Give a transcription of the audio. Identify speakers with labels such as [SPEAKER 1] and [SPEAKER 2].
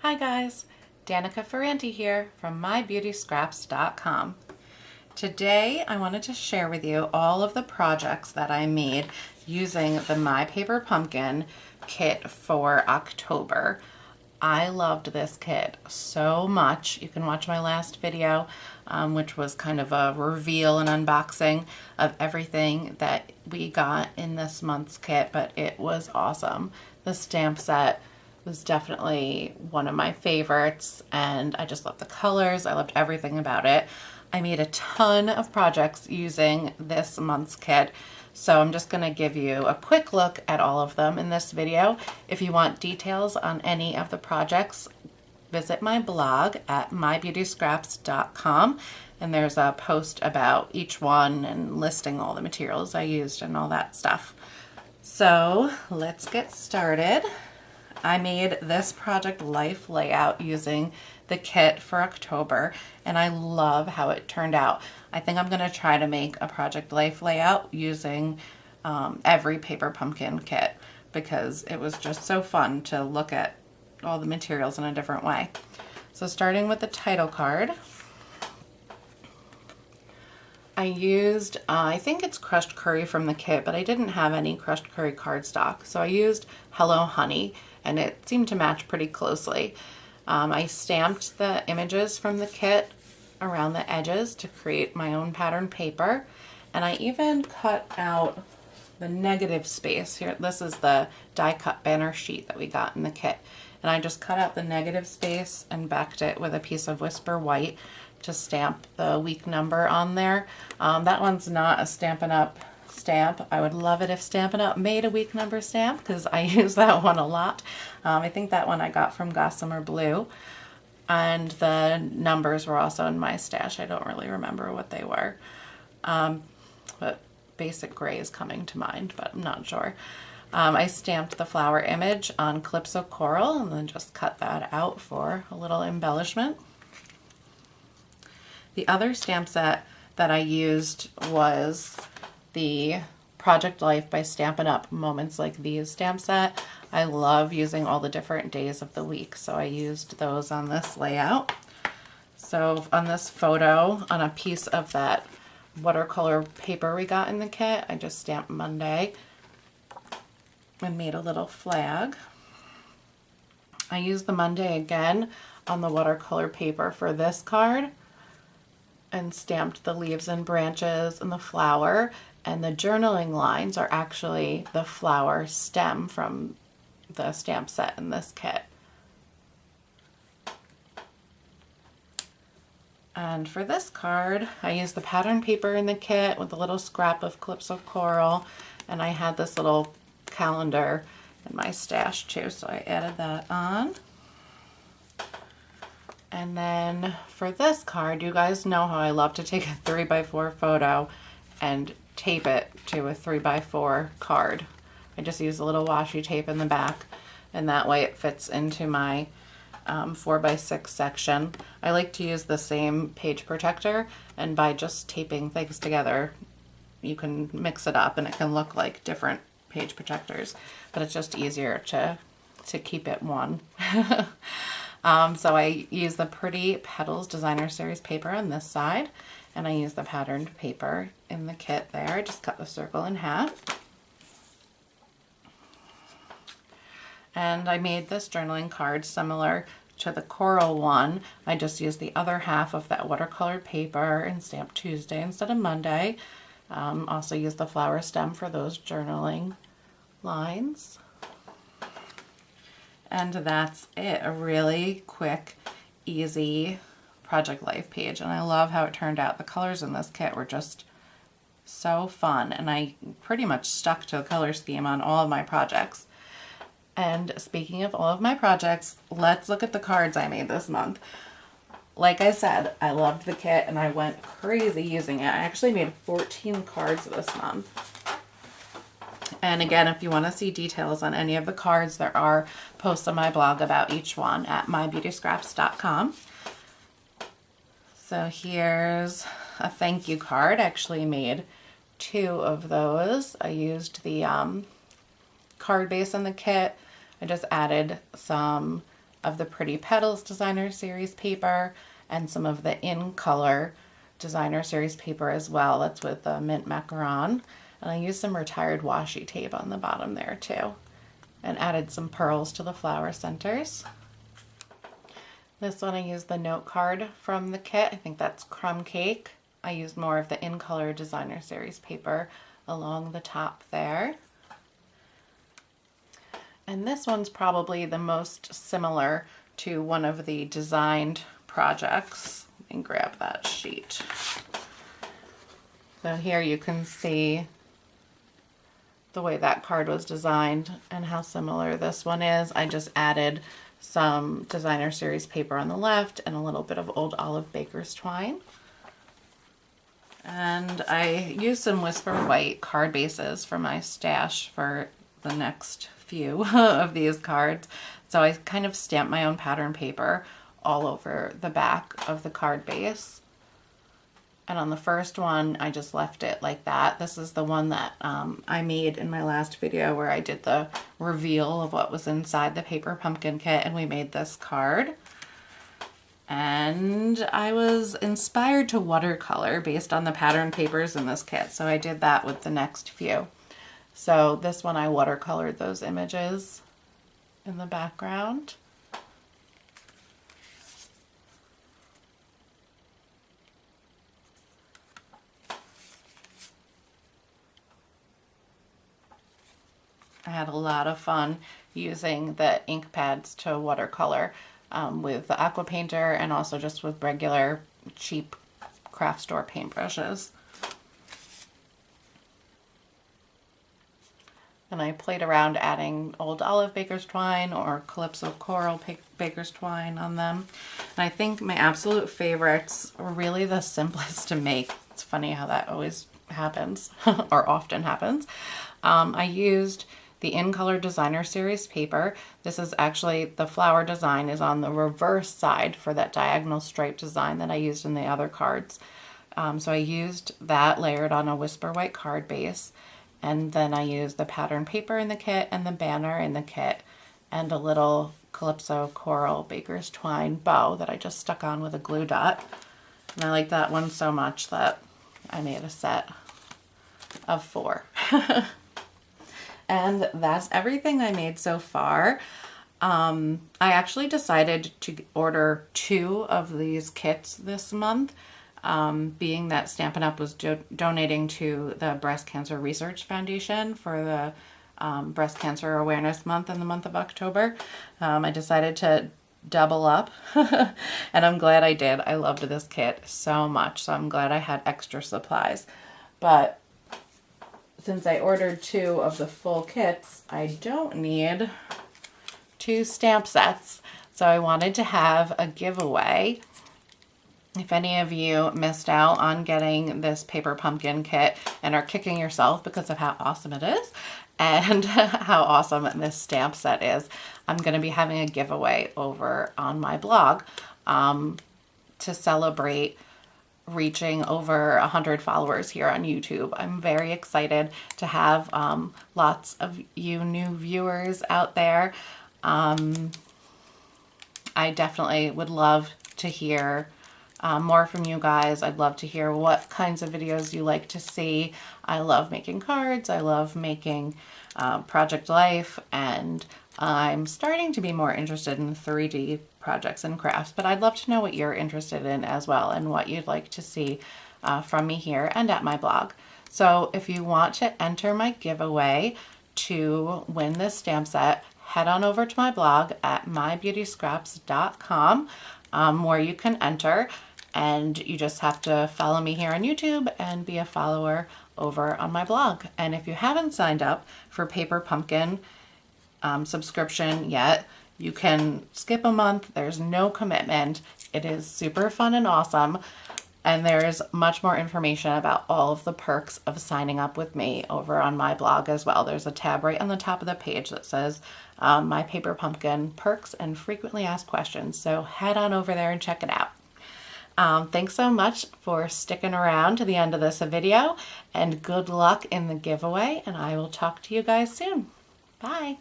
[SPEAKER 1] Hi guys, Danica Ferrante here from mybeautyscraps.com. Today I wanted to share with you all of the projects that I made using the My Paper Pumpkin kit for October. I loved this kit so much. You can watch my last video, which was kind of a reveal and unboxing of everything that we got in this month's kit, but it was awesome. The stamp set was definitely one of my favorites, and I just loved the colors. I loved everything about it. I made a ton of projects using this month's kit, so I'm just going to give you a quick look at all of them in this video. If you want details on any of the projects, visit my blog at mybeautyscraps.com, and there's a post about each one and listing all the materials I used and all that stuff. So let's get started. I made this project life layout using the kit for October, and I love how it turned out. I think I'm going to try to make a project life layout using every Paper Pumpkin kit, because it was just so fun to look at all the materials in a different way. So starting with the title card, I used, I think it's crushed curry from the kit, but I didn't have any crushed curry cardstock, so I used Hello Honey, and it seemed to match pretty closely. I stamped the images from the kit around the edges to create my own pattern paper, and I even cut out the negative space here. This is the die cut banner sheet that we got in the kit, and I just cut out the negative space and backed it with a piece of Whisper White to stamp the week number on there. That one's not a Stampin' Up! Stamp. I would love it if Stampin' Up! Made a week number stamp, because I use that one a lot. I think that one I got from Gossamer Blue, and the numbers were also in my stash. I don't really remember what they were, but Basic Gray is coming to mind, but I'm not sure. I stamped the flower image on Calypso Coral and then just cut that out for a little embellishment. The other stamp set that I used was the Project Life by Stampin' Up! Moments Like These stamp set. I love using all the different days of the week, so I used those on this layout. So on this photo, on a piece of that watercolor paper we got in the kit, I just stamped Monday and made a little flag. I used the Monday again on the watercolor paper for this card and stamped the leaves and branches and the flower, and the journaling lines are actually the flower stem from the stamp set in this kit. And for this card, I used the pattern paper in the kit with a little scrap of Calypso Coral, and I had this little calendar in my stash too, so I added that on. And then for this card, you guys know how I love to take a 3x4 photo and tape it to a 3x4 card. I just use a little washi tape in the back, and that way it fits into my 4x6 section. I like to use the same page protector, and by just taping things together, you can mix it up and it can look like different page protectors, but it's just easier to keep it one. So I use the Pretty Petals Designer Series paper on this side, and I use the patterned paper in the kit there. I just cut the circle in half. And I made this journaling card similar to the coral one. I just used the other half of that watercolored paper and stamped Tuesday instead of Monday. Also used the flower stem for those journaling lines. And that's it. A really quick, easy Project Life page. And I love how it turned out. The colors in this kit were just so fun. And I pretty much stuck to the color scheme on all of my projects. And speaking of all of my projects, let's look at the cards I made this month. Like I said, I loved the kit and I went crazy using it. I actually made 14 cards this month. And again, if you want to see details on any of the cards, there are posts on my blog about each one at mybeautyscraps.com. So here's a thank you card. I actually made 2 of those. I used the card base in the kit. I just added some of the Pretty Petals Designer Series paper and some of the In Color Designer Series paper as well. That's with the Mint Macaron. And I used some retired washi tape on the bottom there too, and added some pearls to the flower centers. This one I used the note card from the kit. I think that's Crumb Cake. I used more of the In Color Designer Series paper along the top there. And this one's probably the most similar to one of the designed projects. Let me grab that sheet. So here you can see the way that card was designed and how similar this one is. I just added some Designer Series paper on the left and a little bit of Old Olive Baker's twine. And I used some Whisper White card bases for my stash for the next few of these cards. So I kind of stamped my own pattern paper all over the back of the card base. And on the first one, I just left it like that. This is the one that I made in my last video where I did the reveal of what was inside the paper pumpkin kit, and we made this card. And I was inspired to watercolor based on the pattern papers in this kit, so I did that with the next few. So this one I watercolored those images in the background. I had a lot of fun using the ink pads to watercolor with the aqua painter and also just with regular cheap craft store paintbrushes. And I played around adding Old Olive Baker's twine or Calypso Coral Baker's twine on them. And I think my absolute favorites were really the simplest to make. It's funny how that always happens or often happens. I used the In Color Designer Series paper. This is actually, the flower design is on the reverse side for that diagonal stripe design that I used in the other cards. So I used that layered on a Whisper White card base, and then I used the pattern paper in the kit and the banner in the kit and a little Calypso Coral Baker's twine bow that I just stuck on with a glue dot. And I like that one so much that I made a set of 4. And that's everything I made so far. I actually decided to order 2 of these kits this month, being that Stampin' Up! Was donating to the Breast Cancer Research Foundation for the Breast Cancer Awareness Month in the month of October. I decided to double up, and I'm glad I did. I loved this kit so much, so I'm glad I had extra supplies. But since I ordered 2 of the full kits, I don't need 2 stamp sets. So I wanted to have a giveaway. If any of you missed out on getting this paper pumpkin kit and are kicking yourself because of how awesome it is and how awesome this stamp set is, I'm going to be having a giveaway over on my blog to celebrate reaching over 100 followers here on YouTube. I'm very excited to have lots of you new viewers out there. I definitely would love to hear more from you guys. I'd love to hear what kinds of videos you like to see. I love making cards. I love making Project Life, and I'm starting to be more interested in 3D projects and crafts, but I'd love to know what you're interested in as well and what you'd like to see from me here and at my blog. So if you want to enter my giveaway to win this stamp set, head on over to my blog at mybeautyscraps.com where you can enter, and you just have to follow me here on YouTube and be a follower over on my blog. And if you haven't signed up for Paper Pumpkin subscription yet, you can skip a month. There's no commitment. It is super fun and awesome. And there's much more information about all of the perks of signing up with me over on my blog as well. There's a tab right on the top of the page that says My Paper Pumpkin Perks and Frequently Asked Questions. So head on over there and check it out. Thanks so much for sticking around to the end of this video, and good luck in the giveaway, and I will talk to you guys soon. Bye.